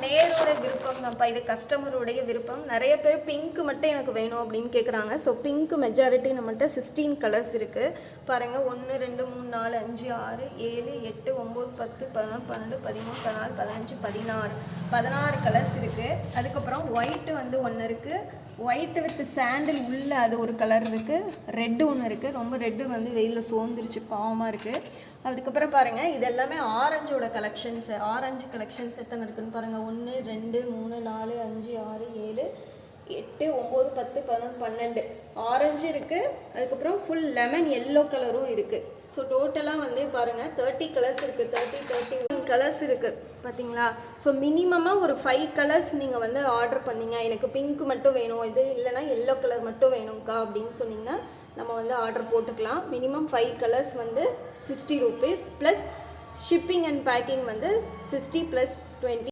நேரோட விருப்பம் தான்ப்பா, இது கஸ்டமருடைய விருப்பம். நிறைய பேர் பிங்க் மட்டும் எனக்கு வேணும் அப்படின்னு கேட்குறாங்க. ஸோ பிங்க் மெஜாரிட்டி நம்மகிட்ட 16 கலர்ஸ் இருக்குது பாருங்கள். 1 2 3 4 5 6 7 8 9 10 11 12 13 14 15 16 கலர்ஸ் இருக்குது. அதுக்கப்புறம் ஒயிட்டு வந்து ஒன்று இருக்குது, ஒயிட்டு வித் சாண்டில் உள்ள அது ஒரு கலர் இருக்குது, ரெட்டு ஒன்று இருக்குது. ரொம்ப ரெட்டு வந்து வெயிலில் சோர்ந்துருச்சு, பாவமாக இருக்குது. அதுக்கப்புறம் பாருங்கள், இது எல்லாமே ஆரஞ்சோட கலெக்ஷன்ஸ். ஆரஞ்சு கலெக்ஷன்ஸ் எத்தனை இருக்குதுன்னு பாருங்கள். 1 2 3 4 5 6 7 8 9 10 11 12 ஆரஞ்சு இருக்குது. அதுக்கப்புறம் ஃபுல் லெமன் எல்லோ கலரும் இருக்குது. ஸோ டோட்டலாக வந்து பாருங்கள் 30 கலர்ஸ் இருக்குது, 31 கலர்ஸ் இருக்குது பார்த்தீங்களா. ஸோ மினிமமாக ஒரு 5 கலர்ஸ் நீங்கள் வந்து ஆர்டர் பண்ணிங்க, எனக்கு பிங்க் மட்டும் வேணும், இது இல்லைனா எல்லோ கலர் மட்டும் வேணும்க்கா அப்படின்னு சொன்னிங்கன்னா நம்ம வந்து ஆர்டர் போட்டுக்கலாம். மினிமம் 5 கலர்ஸ் வந்து 60 rupees plus shipping and packing வந்து 60 + 20.